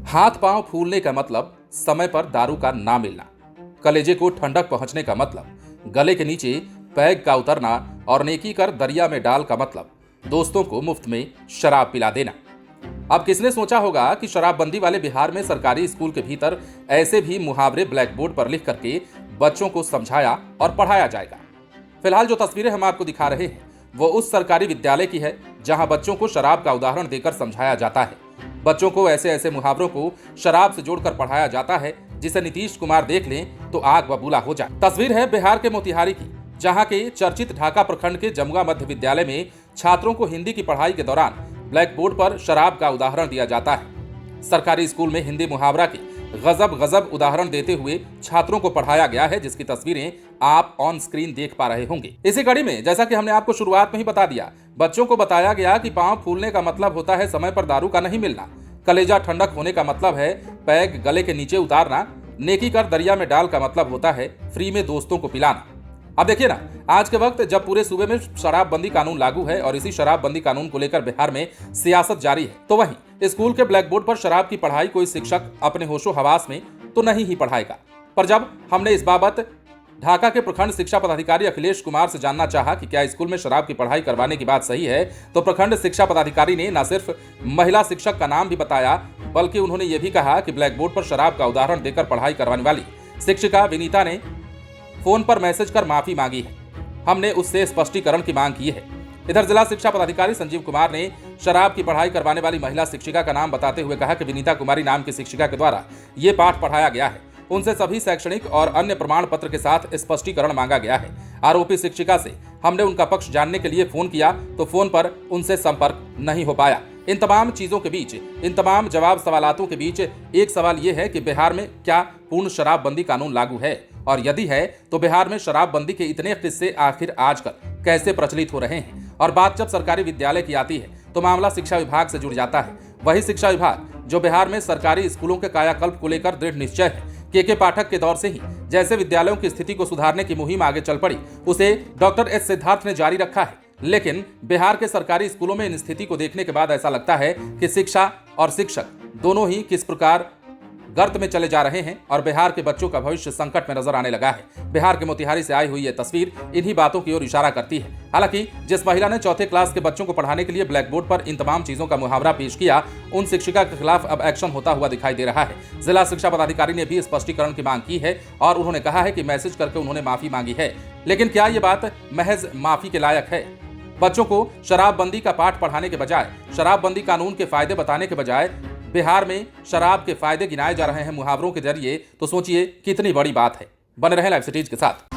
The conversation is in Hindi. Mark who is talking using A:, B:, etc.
A: हाथ पांव फूलने का मतलब समय पर दारू का ना मिलना, कलेजे को ठंडक पहुंचने का मतलब गले के नीचे पैग का उतरना और नेकी कर दरिया में डाल का मतलब दोस्तों को मुफ्त में शराब पिला देना। अब किसने सोचा होगा कि शराबबंदी वाले बिहार में सरकारी स्कूल के भीतर ऐसे भी मुहावरे ब्लैक बोर्ड पर लिख करके बच्चों को समझाया और पढ़ाया जाएगा। फिलहाल जो तस्वीरें हम आपको दिखा रहे हैं वो उस सरकारी विद्यालय की है जहां बच्चों को शराब का उदाहरण देकर समझाया जाता है। बच्चों को ऐसे ऐसे मुहावरों को शराब से जोड़कर पढ़ाया जाता है जिसे नीतीश कुमार देख लें तो आग बबूला हो जाए। तस्वीर है बिहार के मोतिहारी की, जहां के चर्चित ढाका प्रखंड के जमुआ मध्य विद्यालय में छात्रों को हिंदी की पढ़ाई के दौरान ब्लैक बोर्ड पर शराब का उदाहरण दिया जाता है। सरकारी स्कूल में हिंदी मुहावरा की गजब गजब उदाहरण देते हुए छात्रों को पढ़ाया गया है, जिसकी तस्वीरें आप ऑन स्क्रीन देख पा रहे होंगे। इसी कड़ी में जैसा कि हमने आपको शुरुआत में ही बता दिया, बच्चों को बताया गया कि पांव फूलने का मतलब होता है समय पर दारू का नहीं मिलना, कलेजा ठंडक होने का मतलब है पैग गले के नीचे उतारना, नेकी कर दरिया में डाल का मतलब होता है फ्री में दोस्तों को पिलाना। अब देखिए ना, आज के वक्त जब पूरे सूबे में शराबबंदी कानून लागू है और इसी शराबबंदी कानून को लेकर बिहार में सियासत जारी है, तो वहीं स्कूल के ब्लैक बोर्ड पर शराब की पढ़ाई कोई शिक्षक अपने होशो हवास में तो नहीं ही पढ़ाएगा। पर जब हमने इस बाबत ढाका के प्रखंड शिक्षा पदाधिकारी अखिलेश कुमार से जानना चाहा कि क्या स्कूल में शराब की पढ़ाई करवाने की बात सही है, तो प्रखंड शिक्षा पदाधिकारी ने न सिर्फ महिला शिक्षक का नाम भी बताया, बल्कि उन्होंने ये भी कहा कि ब्लैक बोर्ड पर शराब का उदाहरण देकर पढ़ाई करवाने वाली शिक्षिका विनीता ने फोन पर मैसेज कर माफी मांगी है। हमने उससे स्पष्टीकरण की मांग की है। इधर जिला शिक्षा पदाधिकारी संजीव कुमार ने शराब की पढ़ाई करवाने वाली महिला शिक्षिका का नाम बताते हुए कहा कि विनीता कुमारी नाम की शिक्षिका के द्वारा ये पाठ पढ़ाया गया है। उनसे सभी शैक्षणिक और अन्य प्रमाण पत्र के साथ स्पष्टीकरण मांगा गया है। आरोपी शिक्षिका से हमने उनका पक्ष जानने के लिए फोन किया तो फोन पर उनसे संपर्क नहीं हो पाया। इन तमाम चीजों के बीच, इन तमाम जवाब सवालातों के बीच एक सवाल यह है कि बिहार में क्या पूर्ण शराबबंदी कानून लागू है, और यदि है तो बिहार में शराबबंदी के इतने किस्से आखिर आजकल कैसे प्रचलित हो रहे हैं। और बात जब सरकारी विद्यालय की आती है तो मामला शिक्षा विभाग से जुड़ जाता है। वही शिक्षा विभाग जो बिहार में सरकारी स्कूलों के कायाकल्प को लेकर दृढ़ निश्चय है। के पाठक के दौर से ही जैसे विद्यालयों की स्थिति को सुधारने की मुहिम आगे चल पड़ी, उसे डॉक्टर एस सिद्धार्थ ने जारी रखा है। लेकिन बिहार के सरकारी स्कूलों में इन स्थिति को देखने के बाद ऐसा लगता है कि शिक्षा और शिक्षक दोनों ही किस प्रकार गर्त में चले जा रहे हैं और बिहार के बच्चों का भविष्य संकट में नजर आने लगा है। बिहार के मोतिहारी से आई हुई यह तस्वीर इन्हीं बातों की ओर इशारा करती है। हालांकि जिस महिला ने चौथे क्लास के बच्चों को पढ़ाने के लिए ब्लैक बोर्ड पर इन तमाम चीजों का मुहावरा पेश किया, उन शिक्षिका के खिलाफ अब एक्शन होता हुआ दिखाई दे रहा है। जिला शिक्षा पदाधिकारी ने भी स्पष्टीकरण की मांग की है और उन्होंने कहा है कि मैसेज करके उन्होंने माफी मांगी है। लेकिन क्या ये बात महज माफी के लायक है? बच्चों को शराबबंदी का पाठ पढ़ाने के बजाय, शराबबंदी कानून के फायदे बताने के बजाय बिहार में शराब के फायदे गिनाए जा रहे हैं मुहावरों के जरिए, तो सोचिए कितनी बड़ी बात है। बने रहें लाइव सिटीज के साथ।